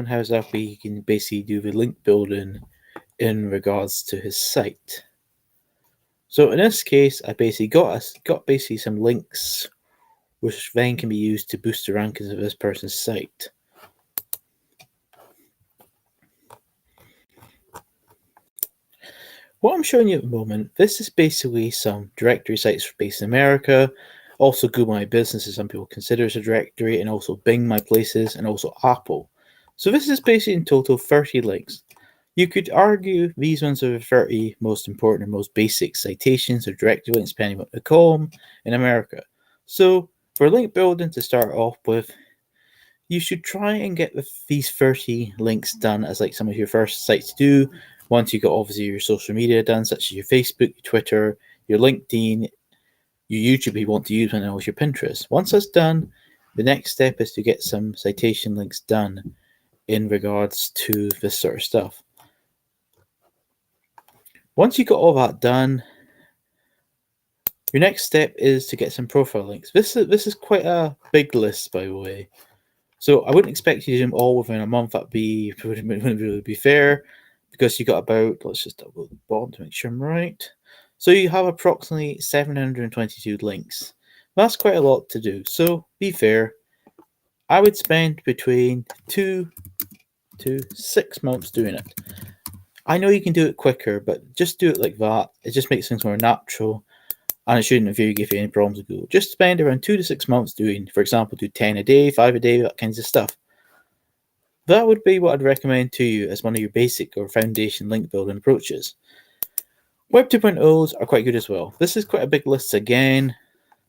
how exactly he can basically do the link building in regards to his site. So in this case, I basically got some links which then can be used to boost the rankings of this person's site. What I'm showing you at the moment, this is basically some directory sites based in America. Also, Google My Business, as some people consider as a directory, and also Bing My Places, and also Apple. So this is basically in total 30 links. You could argue these ones are the 30 most important and most basic citations or directory links, depending on what they call them, in America. So for link building to start off with, you should try and get these 30 links done as like some of your first sites do. Once you got obviously your social media done, such as your Facebook, your Twitter, your LinkedIn, your YouTube, you want to use, and also your Pinterest. Once that's done, the next step is to get some citation links done in regards to this sort of stuff. Once you got all that done, your next step is to get some profile links. This is quite a big list, by the way. So I wouldn't expect you to do them all within a month. That wouldn't really be fair, because you got about, let's just double the bottom to make sure I'm right. So you have approximately 722 links. That's quite a lot to do. So be fair, I would spend between 2 to 6 months doing it. I know you can do it quicker, but just do it like that. It just makes things more natural, and it shouldn't give you any problems with Google. Just spend around 2 to 6 months doing, for example, do 10 a day, 5 a day, that kinds of stuff. That would be what I'd recommend to you as one of your basic or foundation link building approaches. Web 2.0s are quite good as well. This is quite a big list again,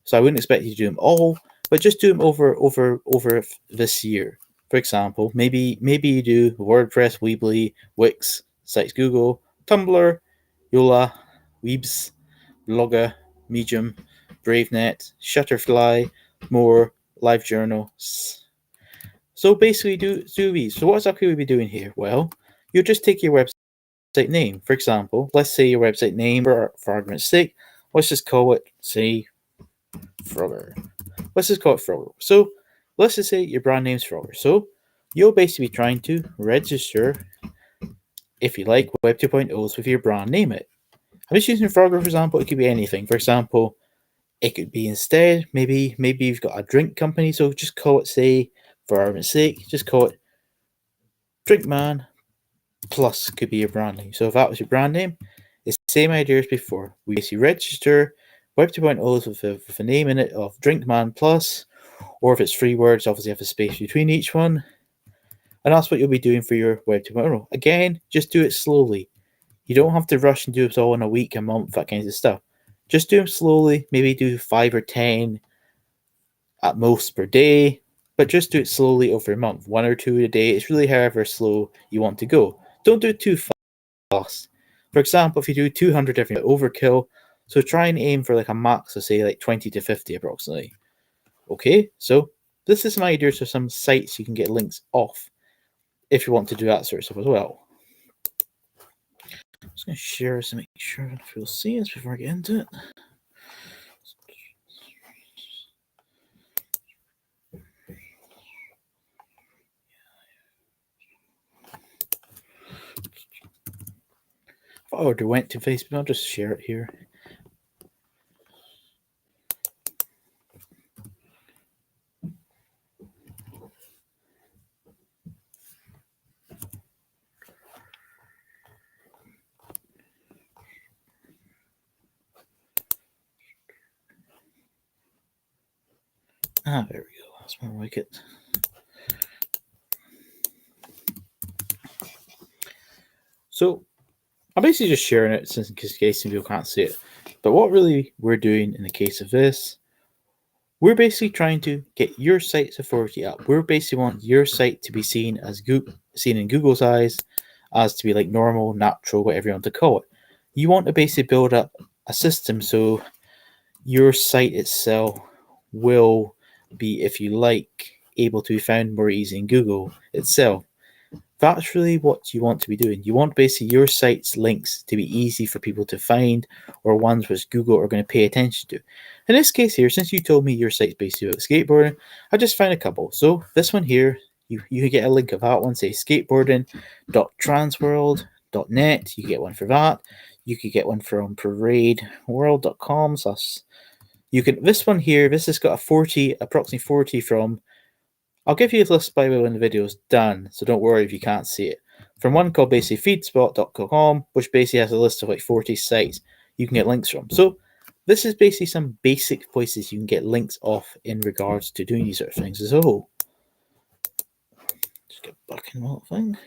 so I wouldn't expect you to do them all, but just do them over this year. For example, maybe you do WordPress, Weebly, Wix, Sites Google, Tumblr, Yola, Weebs, Blogger, Medium, BraveNet, Shutterfly, More, LiveJournal. So basically do these. So what exactly will we be doing here? Well, you'll just take your website name. For example, let's say your website name, for argument's sake, let's just call it, say, Frogger. Let's just call it Frogger. So let's just say your brand name's Frogger. So you'll basically be trying to register, if you like, Web 2.0s with your brand name it. I'm just using Frogger, for example. It could be anything. For example, it could be instead, maybe you've got a drink company, so just call it, say, for argument's sake, just call it Drinkman Plus could be your brand name. So if that was your brand name, it's the same idea as before. We basically register Web 2.0s with a name in it of Drinkman Plus, or if it's 3 words, obviously have a space between each one. And that's what you'll be doing for your Web 2.0. Again, just do it slowly. You don't have to rush and do it all in a week, a month, that kind of stuff. Just do them slowly. Maybe do 5 or 10 at most per day, but just do it slowly over a month, 1 or 2 a day. It's really however slow you want to go. Don't do it too fast. For example, if you do 200 different overkill, so try and aim for like a max of say like 20 to 50 approximately. Okay, so this is my ideas for some sites you can get links off if you want to do that sort of stuff as well. I'm just going to share this to make sure you'll see this before I get into it. If I already went to Facebook, I'll just share it here. There we go. That's more like it. So I'm basically just sharing it since in case some people can't see it. But what really we're doing in the case of this, we're basically trying to get your site's authority up. We basically want your site to be seen in Google's eyes as to be like normal, natural, whatever you want to call it. You want to basically build up a system so your site itself will be, if you like, able to be found more easily in Google itself. That's really what you want to be doing. You want basically your site's links to be easy for people to find, or ones which Google are going to pay attention to. In this case here, since you told me your site's basically about skateboarding, I just found a couple. So this one here, You could get a link of that one, say skateboarding.transworld.net. You get one for that. You could get one from paradeworld.com. You can, this one here, this has got approximately 40 from, I'll give you a list by the way when the video's done, so don't worry if you can't see it. From one called basically feedspot.com, which basically has a list of like 40 sites you can get links from. So this is basically some basic places you can get links off in regards to doing these sort of things as a whole. Just get back in the whole thing.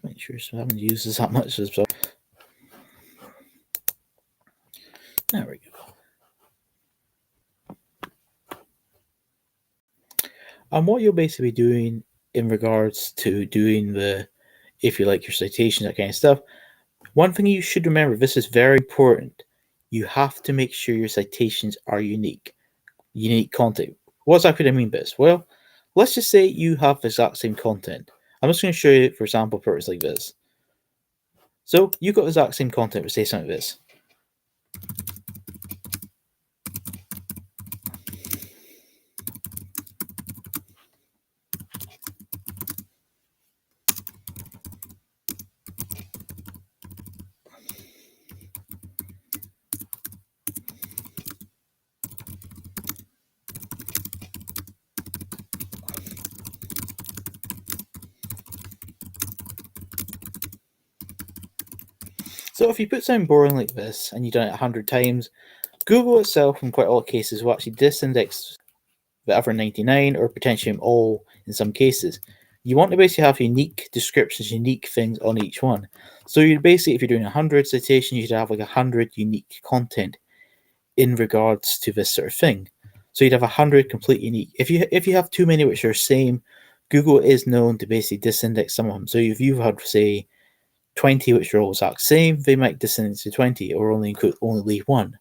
Make sure so I haven't used this that much as well. There we go. And what you'll basically be doing in regards to doing the, if you like, your citations, that kind of stuff, one thing you should remember, this is very important. You have to make sure your citations are unique content. What exactly do I mean by this? Well, let's just say you have the exact same content. I'm just going to show you, for example, purpose like this. So you've got the exact same content, but say something like this. So if you put something boring like this and you've done it 100 times, Google itself, in quite a lot of cases, will actually disindex the other 99 or potentially all in some cases. You want to basically have unique descriptions, unique things on each one. So you basically, if you're doing 100 citations, you should have like 100 unique content in regards to this sort of thing. So you'd have 100 complete unique. If you have too many which are same, Google is known to basically disindex some of them. So if you've had, say, 20 which are all exact same, they might disindex to 20 or only leave one.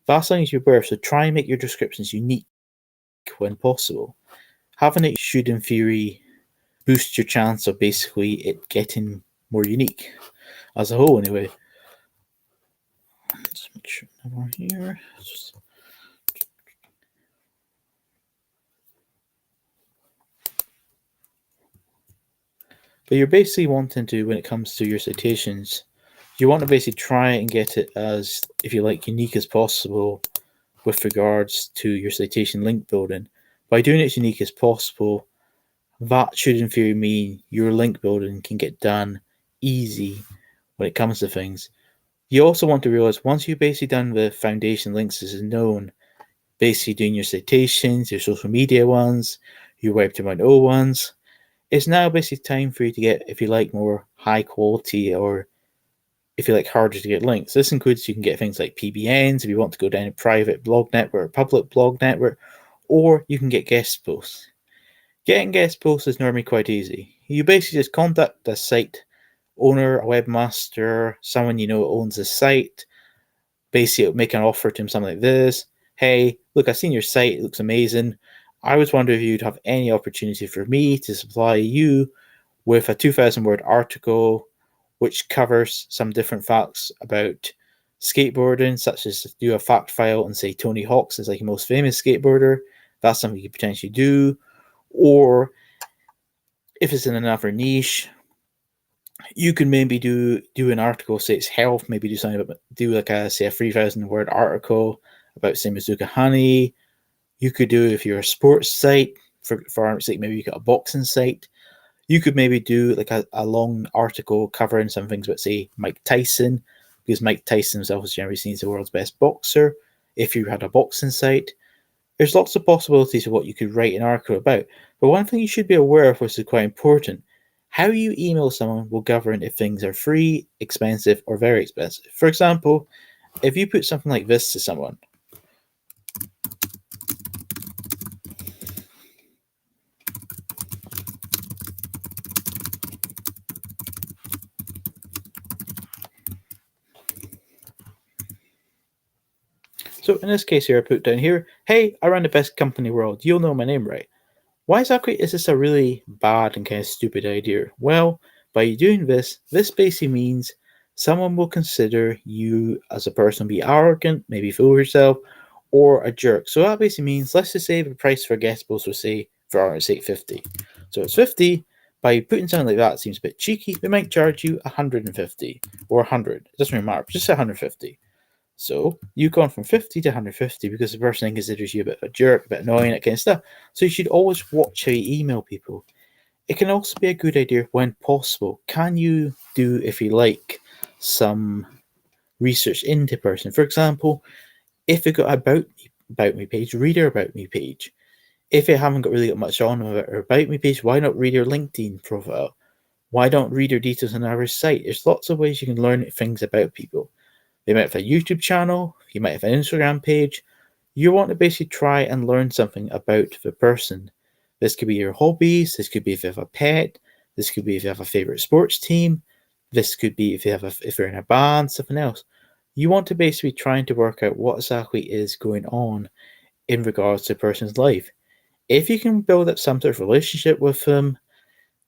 That's something to be aware of. So try and make your descriptions unique when possible. Having it should, in theory, boost your chance of basically it getting more unique as a whole, anyway. Let's make sure we're here. But you're basically wanting to, when it comes to your citations, you want to basically try and get it as, if you like, unique as possible with regards to your citation link building. By doing it as unique as possible, that should in theory mean your link building can get done easy when it comes to things. You also want to realize once you've basically done the foundation links as is known, basically doing your citations, your social media ones, your Web 2.0 ones, it's now basically time for you to get, if you like, more high quality or if you like harder to get links. This includes you can get things like PBNs if you want to go down a private blog network, public blog network, or you can get guest posts. Getting guest posts is normally quite easy. You basically just contact a site owner, a webmaster, someone you know owns the site, basically make an offer to him, something like this. Hey, look, I've seen your site, it looks amazing. I was wondering if you'd have any opportunity for me to supply you with a 2,000 word article which covers some different facts about skateboarding, such as do a fact file and say Tony Hawk's is like the most famous skateboarder. That's something you could potentially do. Or if it's in another niche, you can maybe do an article, say it's health, maybe do something about, do like a 3,000 word article about say Mizuka Honey. You could do, if you're a sports site, for argument's sake, maybe you got a boxing site. You could maybe do like a long article covering some things about, say, Mike Tyson, because Mike Tyson himself is generally seen as the world's best boxer. If you had a boxing site, there's lots of possibilities of what you could write an article about. But one thing you should be aware of, which is quite important, how you email someone will govern if things are free, expensive, or very expensive. For example, if you put something like this to someone, so in this case here, I put down here, hey, I run the best company in the world. You'll know my name, right? Why exactly is this a really bad and kind of stupid idea? Well, by doing this basically means someone will consider you as a person be arrogant, maybe fool yourself, or a jerk. So that basically means, let's just say the price for guest post was say, for argument's sake, 50. So it's 50. By putting something like that, it seems a bit cheeky. They might charge you 150 or 100. It doesn't really matter. Just say 150. So you've gone from 50 to 150 because the person considers you a bit of a jerk, a bit annoying, that kind of stuff. So you should always watch how you email people. It can also be a good idea when possible. Can you do, if you like, some research into person? For example, if you've got about me page, read your about me page. If you haven't really got much on about me page, why not read your LinkedIn profile? Why don't read your details on our site? There's lots of ways you can learn things about people. They might have a YouTube channel, you might have an Instagram page. You want to basically try and learn something about the person. This could be your hobbies, this could be if you have a pet, this could be if you have a favorite sports team, this could be if you're in a band, something else. You want to basically trying to work out what exactly is going on in regards to a person's life. If you can build up some sort of relationship with them,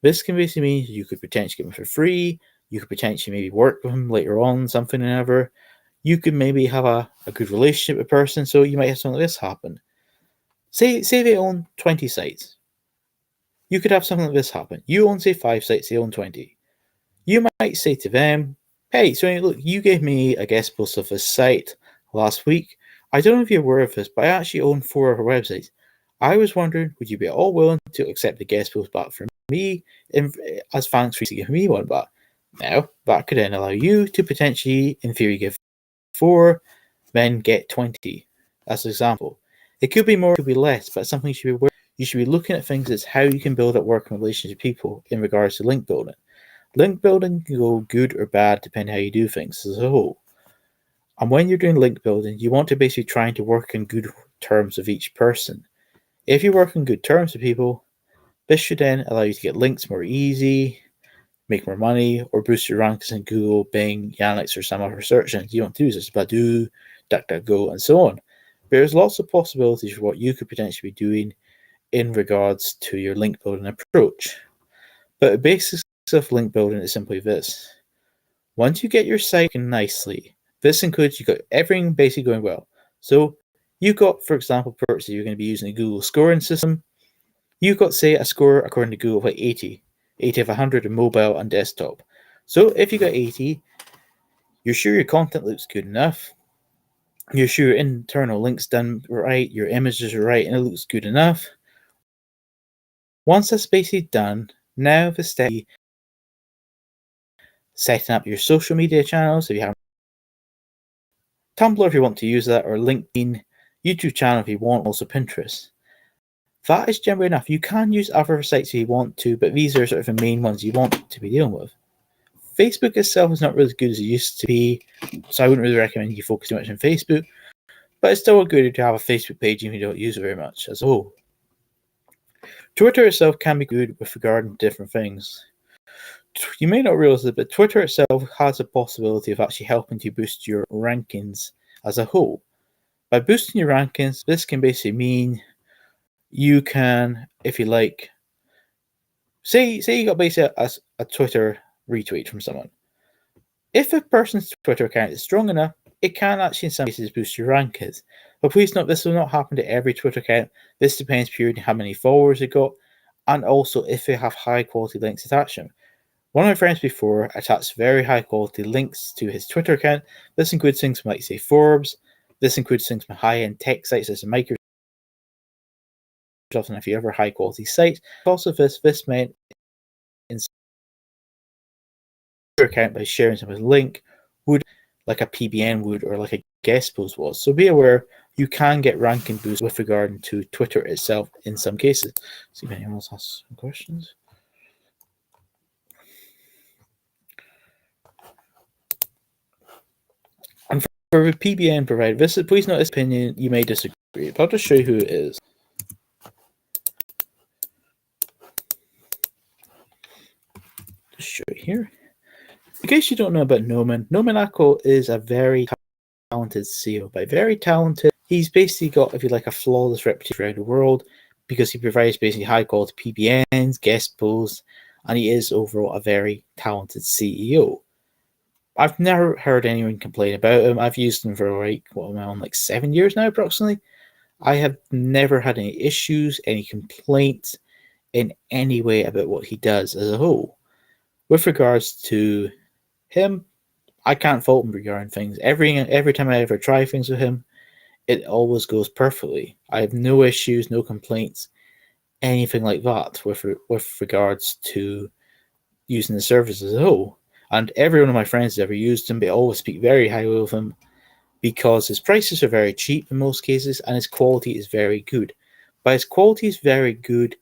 this can basically mean you could potentially get them for free, you could potentially maybe work with them later on, something or another. You could maybe have a good relationship with a person, so you might have something like this happen. Say they own 20 sites. You could have something like this happen. You own, say, 5 sites, they own 20. You might say to them, hey, so look, you gave me a guest post of this site last week. I don't know if you're aware of this, but I actually own 4 of her websites. I was wondering, would you be all willing to accept the guest post back from me as thanks for giving me one back? Now, that could then allow you to potentially, in theory, give 4, then get 20, as an example. It could be more, it could be less, but something you should be aware. You should be looking at things as how you can build up working relations with people in regards to link building. Link building can go good or bad depending how you do things as a whole. And when you're doing link building, you want to basically try to work in good terms with each person. If you work in good terms with people, this should then allow you to get links more easy, make more money, or boost your rankings in Google, Bing, Yandex, or some other search engines you want to use, such as Baidu, DuckDuckGo, and so on. But there's lots of possibilities for what you could potentially be doing in regards to your link building approach. But the basics of link building is simply this. Once you get your site working nicely, this includes you got everything basically going well. So you've got, for example, purposes you're going to be using a Google scoring system. You've got, say, a score according to Google like 80 of 100 in mobile and desktop. So if you got 80, you're sure your content looks good enough. You're sure your internal links done right, your images are right, and it looks good enough. Once that's basically done, now the step is setting up your social media channels if you have Tumblr if you want to use that, or LinkedIn, YouTube channel if you want, also Pinterest. That is generally enough. You can use other sites if you want to, but these are sort of the main ones you want to be dealing with. Facebook itself is not really as good as it used to be, so I wouldn't really recommend you focus too much on Facebook, but it's still good to have a Facebook page if you don't use it very much as a whole. Twitter itself can be good with regard to different things. You may not realize it, but Twitter itself has a possibility of actually helping to boost your rankings as a whole. By boosting your rankings, this can basically mean you can, if you like, say you got basically a Twitter retweet from someone. If a person's Twitter account is strong enough, it can actually in some cases boost your rankings. But please note, this will not happen to every Twitter account. This depends purely on how many followers they got, and also if they have high quality links attached to them. One of my friends before attached very high quality links to his Twitter account. This includes things from, like, say, Forbes. This includes things from high-end tech sites such as Microsoft, and a few other high quality sites. Also, this meant in your account by sharing some link would, like a PBN would, or like a guest post was. So be aware you can get ranking boosts with regard to Twitter itself in some cases. See if anyone else has some questions. And for the PBN provider, this is, please note this opinion, you may disagree, but I'll just show you who it is. Just show you here. In case you don't know about Noman, Nomanako is a very talented SEO. By very talented, he's basically got, if you like, a flawless reputation around the world because he provides basically high quality PBNs, guest posts, and he is overall a very talented CEO. I've never heard anyone complain about them. I've used them for what am I on, 7 years now, approximately. I have never had any issues, any complaints in any way about what he does as a whole. With regards to him, I can't fault him regarding things. Every time I ever try things with him, it always goes perfectly. I have no issues, no complaints, anything like that with regards to using the service as a whole. And every one of my friends has ever used him, they always speak very highly of him because his prices are very cheap in most cases and his quality is very good. By his quality is very good,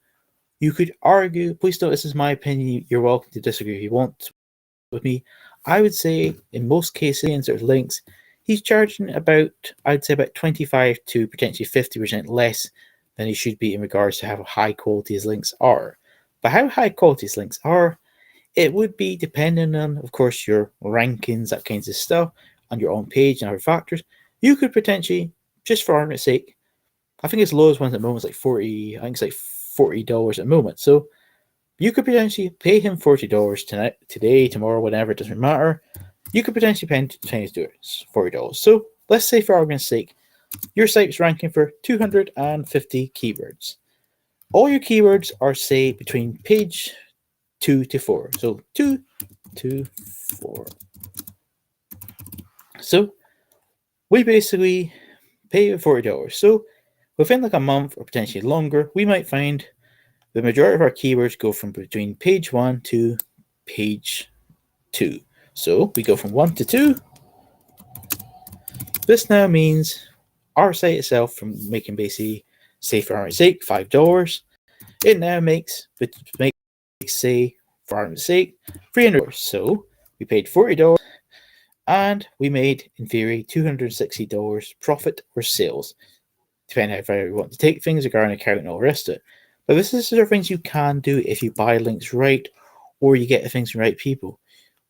you could argue, please note this is my opinion, you're welcome to disagree if you want with me. I would say in most cases, in sort of links, he's charging I'd say about 25 to potentially 50% less than he should be in regards to how high quality his links are. But how high quality his links are, it would be depending on, of course, your rankings, that kinds of stuff, on your own page and other factors. You could potentially, just for argument's sake, I think its lowest one at the moment is like 40. I think it's like $40 at the moment. So you could potentially pay him $40 tonight, today, tomorrow, whatever. It doesn't matter. You could potentially pay him to do it. It's $40. So let's say, for argument's sake, your site's ranking for 250 keywords. All your keywords are, say, between page 2 to 4. So 2 to 4. So we basically pay you $40. So within like a month or potentially longer, we might find the majority of our keywords go from between page 1 to page 2. So we go from 1 to 2. This now means our site itself, from making basically, say for argument's sake, $5, it now makes say for argument's sake, $300. So we paid $40 and we made, in theory, $260 profit or sales, depending on how far you want to take things regarding account and all the rest of it. But this is the sort of things you can do if you buy links right or you get the things from the right people.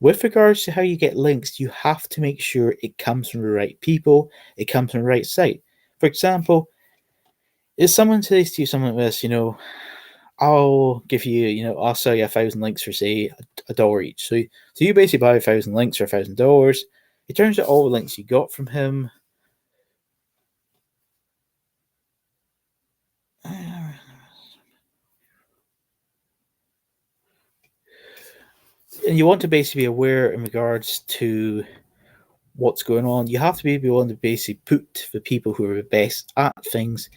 With regards to how you get links, you have to make sure it comes from the right people, it comes from the right site. For example, if someone says to you something like this, I'll give you, I'll sell you 1,000 links for, say, $1 each. So you basically buy 1,000 links for $1,000. It turns out all the links you got from him. And you want to basically be aware in regards to what's going on. You have to be willing to basically put the people who are the best at things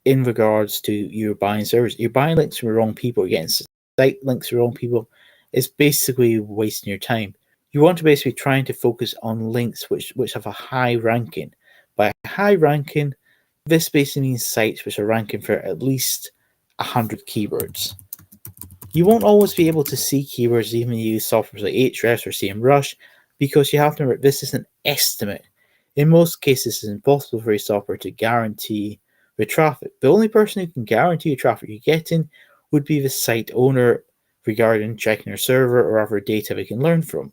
in regards to your buying service. You're buying links from the wrong people, you're getting site links from the wrong people. It's basically wasting your time. You want to basically trying to focus on links which have a high ranking. By high ranking, this basically means sites which are ranking for at least 100 keywords. You won't always be able to see keywords even if you use software like Ahrefs or SEMrush, because you have to remember this is an estimate. In most cases, it's impossible for a software to guarantee the traffic. The only person who can guarantee the traffic you're getting would be the site owner regarding checking their server or other data they can learn from.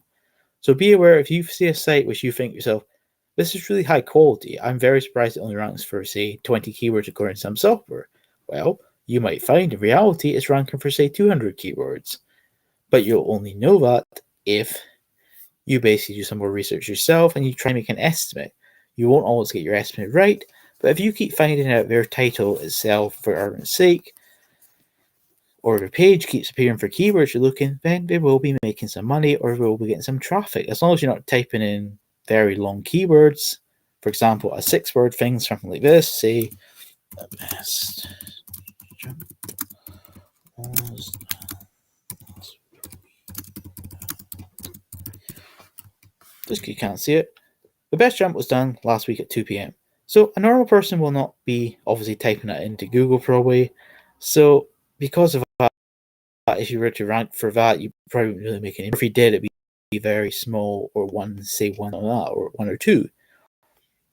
So be aware, if you see a site which you think yourself, this is really high quality, I'm very surprised it only ranks for, say, 20 keywords according to some software. Well, you might find in reality it's ranking for, say, 200 keywords. But you'll only know that if you basically do some more research yourself and you try and make an estimate. You won't always get your estimate right, but if you keep finding out their title itself, for argument's sake, or the page keeps appearing for keywords you're looking, then they will be making some money or they will be getting some traffic. As long as you're not typing in very long keywords, for example, a 6-word thing, something like this, say, the best jump was just you can't see it. The best jump was done last week at 2 p.m. So a normal person will not be obviously typing that into Google probably. So because of that, if you were to rank for that, you probably wouldn't really make any. If you did, it'd be very small, or one on that, or 1 or 2.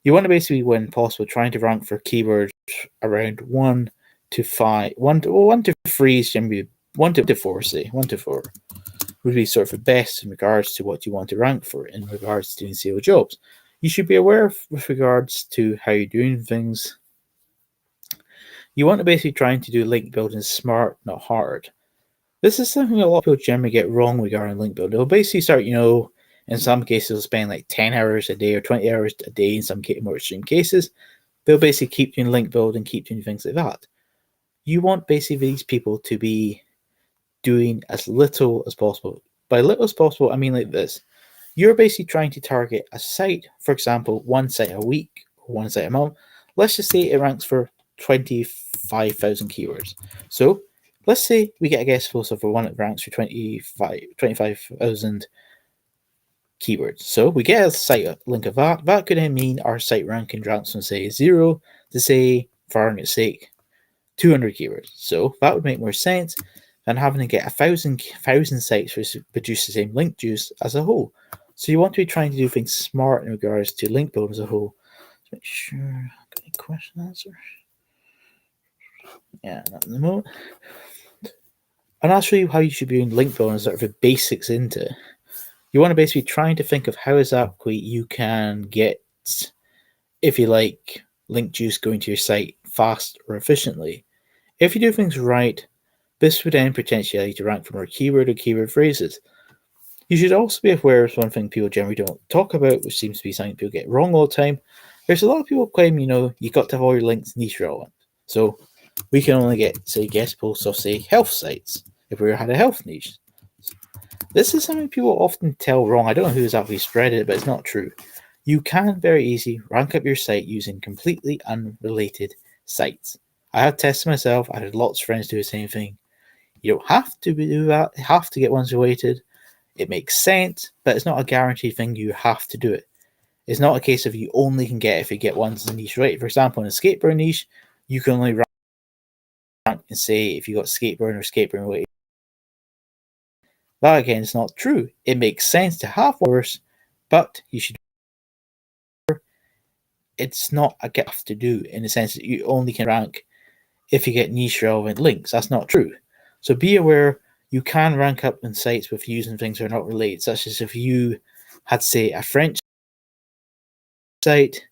You want to basically, when possible, trying to rank for keywords around 1 to 5, 1 to 3 is generally 1 to 4, say 1 to 4 would be sort of the best in regards to what you want to rank for in regards to doing SEO jobs. You should be aware with regards to how you're doing things. You want to basically trying to do link building smart, not hard. This is something a lot of people generally get wrong regarding link building. They'll basically start, In some cases, they'll spend like 10 hours a day or 20 hours a day in some more extreme cases. They'll basically keep doing link building, keep doing things like that. You want basically these people to be doing as little as possible. By little as possible, I mean like this. You're basically trying to target a site, for example, one site a week or one site a month. Let's just say it ranks for 25,000 keywords. So let's say we get a guest poster for one that ranks for 25,000 keywords. So we get a site link of that. That could then mean our site ranking ranks from say 0 to say, for argument's sake, 200 keywords. So that would make more sense than having to get 1,000 sites to produce the same link juice as a whole. So you want to be trying to do things smart in regards to link building as a whole. Let's make sure I've got any question answer. Yeah, not in the moment. And I'll show you how you should be doing link building, sort of the basics into it. You want to basically trying to think of how exactly you can get, if you like, link juice going to your site fast or efficiently. If you do things right, this would then potentially allow you to rank for more keyword or keyword phrases. You should also be aware of one thing people generally don't talk about, which seems to be something people get wrong all the time. There's a lot of people claim, you got to have all your links niche relevant. So we can only get, say, guest posts of, say, health sites if we had a health niche. This is something people often tell wrong. I don't know who's actually spread it, but it's not true. You can very easily rank up your site using completely unrelated sites. I have tested myself. I had lots of friends do the same thing. You don't have to do that. You have to get ones related. It makes sense, but it's not a guaranteed thing. You have to do it. It's not a case of you only can get if you get ones in the niche related. For example, in a skateboard niche, you can only rank and say if you got skateboard or skateboard related. That again is not true. It makes sense to have worse, but you should. It's not a gift to do in the sense that you only can rank if you get niche relevant links. That's not true. So be aware you can rank up in sites with using things that are not related, such as if you had, say, a French site,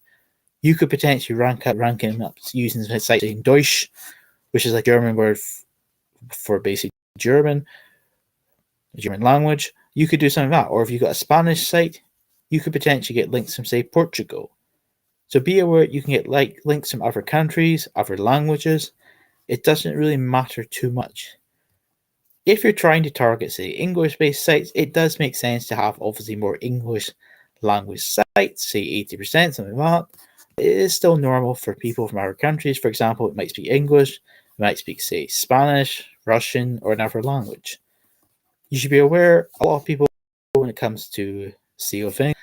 you could potentially ranking up using a site in Deutsch, which is a German word for basic German language. You could do something like that. Or if you've got a Spanish site, you could potentially get links from, say, Portugal. So be aware you can get links from other countries, other languages. It doesn't really matter too much. If you're trying to target, say, English-based sites, it does make sense to have obviously more English language sites, say 80%, something like that. It is still normal for people from other countries. For example, it might speak English, it might speak, say, Spanish, Russian, or another language. You should be aware, a lot of people, when it comes to SEO things,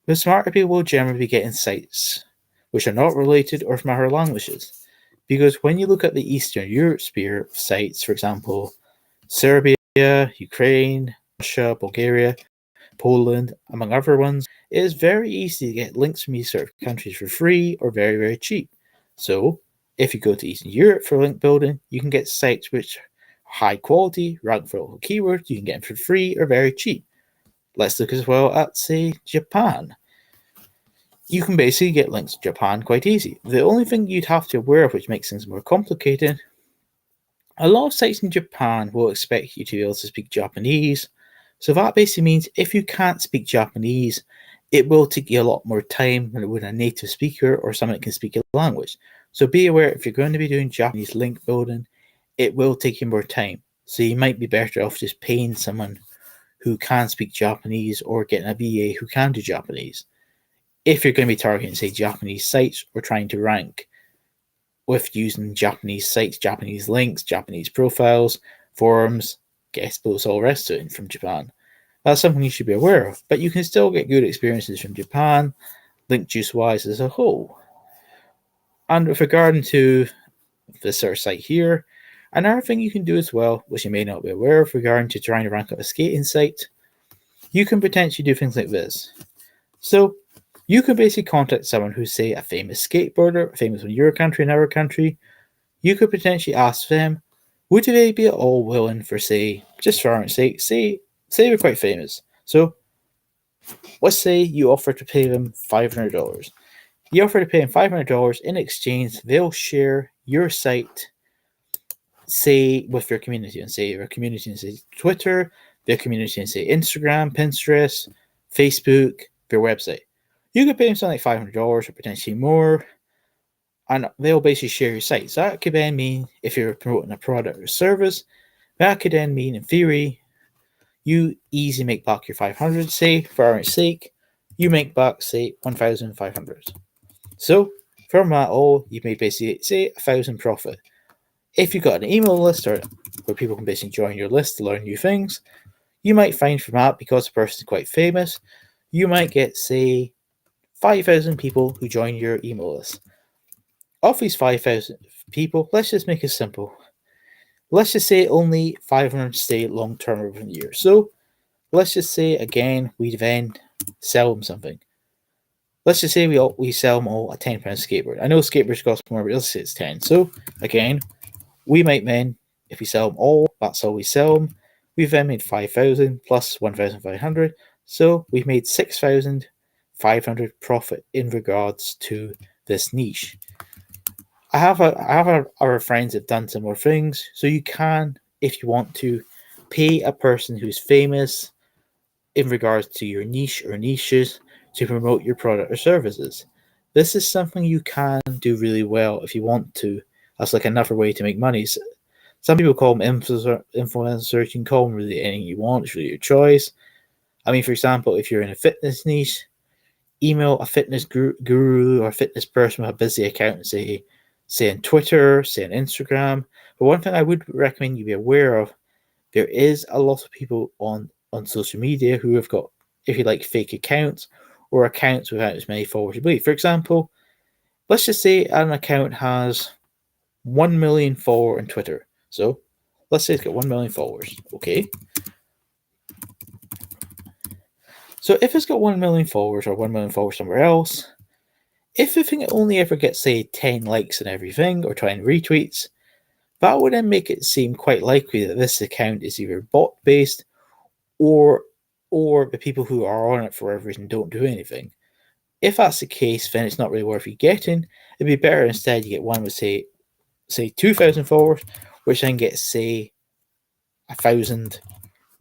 the smarter people will generally be getting sites which are not related or from other languages. Because when you look at the Eastern Europe sphere of sites, for example, Serbia, Ukraine, Russia, Bulgaria, Poland, among other ones, it is very easy to get links from these sort of countries for free or very, very cheap. So, if you go to Eastern Europe for link building, you can get sites which are high quality, rank for local keywords, you can get them for free or very cheap. Let's look as well at, say, Japan. You can basically get links to Japan quite easy. The only thing you'd have to be aware of, which makes things more complicated, a lot of sites in Japan will expect you to be able to speak Japanese. So that basically means if you can't speak Japanese, it will take you a lot more time than it would a native speaker or someone that can speak a language. So be aware if you're going to be doing Japanese link building, it will take you more time. So you might be better off just paying someone who can speak Japanese or getting a VA who can do Japanese. If you're going to be targeting, say, Japanese sites or trying to rank with using Japanese sites, Japanese links, Japanese profiles, forums, guest posts, all the rest of it from Japan. That's something you should be aware of. But you can still get good experiences from Japan, link juice wise as a whole. And with regard to this sort of site here, another thing you can do as well, which you may not be aware of regarding to trying to rank up a skating site, you can potentially do things like this. So you can basically contact someone who's, say, a famous skateboarder, famous in your country, in our country. You could potentially ask them, would they be at all willing for, say, just for argument's sake, say we're quite famous. So let's say you offer to pay them $500. You offer to pay them $500 in exchange, they'll share your site, say, with their community, and say their community and say Twitter, their community and say Instagram, Pinterest, Facebook, their website. You could pay them something like $500 or potentially more, and they'll basically share your site. So that could then mean if you're promoting a product or service, that could then mean, in theory, you easily make back your 500. Say, for argument's sake, you make back, say, 1,500. So from that all, you may basically say 1,000 profit. If you've got an email list or where people can basically join your list to learn new things, you might find from that, because the person is quite famous, you might get, say, 5,000 people who join your email list. Of these 5,000 people, let's just make it simple. Let's just say only 500 stay long term over the year. So let's just say, again, we then sell them something. Let's just say we sell them all a £10 skateboard. I know skateboards cost more, but let's say it's 10. So again, we might then, if we sell them all, that's all we sell them. We've then made 5,000 plus 1,500. So we've made 6,500 profit in regards to this niche. I have other friends that have done similar things. So you can, if you want to, pay a person who's famous in regards to your niche or niches to promote your product or services. This is something you can do really well if you want to. That's like another way to make money. Some people call them influencers. You can call them really anything you want. It's really your choice. I mean, for example, if you're in a fitness niche, email a fitness guru or a fitness person with a busy account and say on Twitter, say on Instagram. But one thing I would recommend you be aware of, there is a lot of people on social media who have got, if you like, fake accounts or accounts without as many followers as you believe. For example, let's just say an account has 1 million followers on Twitter. So let's say it's got 1 million followers. Okay. So if it's got 1 million followers or 1 million followers somewhere else, if the thing only ever gets, say, 10 likes and everything or 20 retweets, that would then make it seem quite likely that this account is either bot-based or the people who are on it for whatever reason don't do anything. If that's the case, then it's not really worth you getting. It'd be better instead you get one with, say 2,000 followers, which then gets, say, 1,000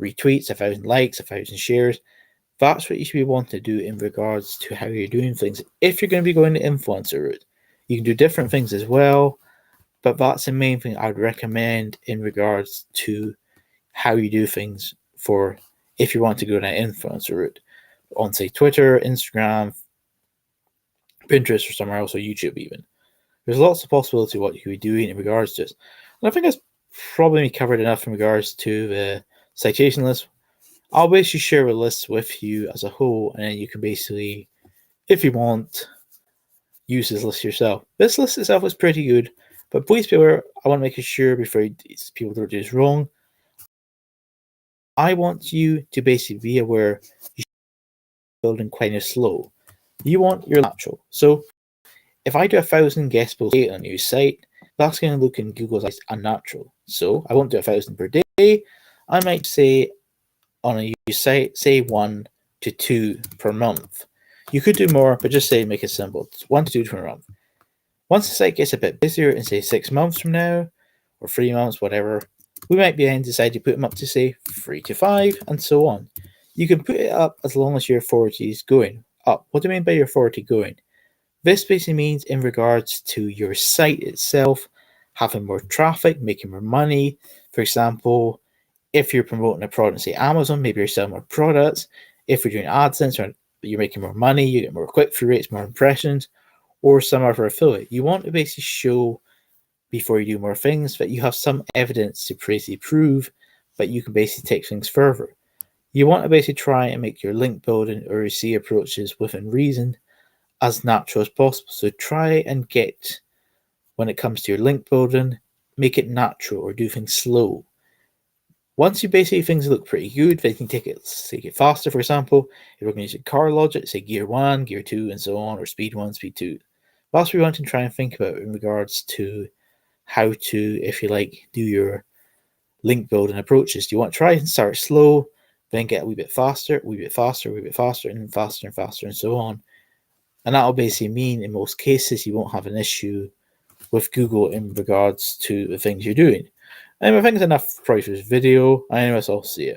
retweets, 1,000 likes, 1,000 shares. That's what you should be wanting to do in regards to how you're doing things. If you're going to be going the influencer route, you can do different things as well, but that's the main thing I would recommend in regards to how you do things for if you want to go that influencer route on, say, Twitter, Instagram, Pinterest, or somewhere else, or YouTube even. There's lots of possibility what you could be doing in regards to this. And I think that's probably covered enough in regards to the citation list. I'll basically share a list with you as a whole, and then you can basically, if you want, use this list yourself. This list itself is pretty good, but please be aware, I want to make sure before people don't do this wrong. I want you to basically be aware you should be building kind of slow. You want your natural. So if I do 1,000 guest posts on a new site, that's going to look in Google's eyes unnatural. So I won't do 1,000 per day. I might say on a new site, say 1 to 2 per month. You could do more, but just say make it simple. It's 1 to 2 per month. Once the site gets a bit busier in, say, 6 months from now, or 3 months, whatever, we might then decide to put them up to, say, 3 to 5, and so on. You can put it up as long as your authority is going up. What do I mean by your authority going? This basically means in regards to your site itself, having more traffic, making more money. For example, if you're promoting a product, say Amazon, maybe you're selling more products. If you're doing AdSense, or you're making more money, you get more click-through rates, more impressions, or some other affiliate. You want to basically show, before you do more things, that you have some evidence to basically prove that you can basically take things further. You want to basically try and make your link building or your C approaches within reason as natural as possible. So try and get, when it comes to your link building, make it natural or do things slow. Once you basically things look pretty good, they can take it faster. For example, if we're going to use car logic, say gear 1, gear 2, and so on, or speed 1, speed 2. That's what we want to try and think about in regards to how to, if you like, do your link building approaches. Do you want to try and start slow, then get a wee bit faster, a wee bit faster, a wee bit faster, and then faster and faster, and so on. And that'll basically mean, in most cases, you won't have an issue with Google in regards to the things you're doing. Anyway, I think it's enough probably for this video. Anyways, I'll see you.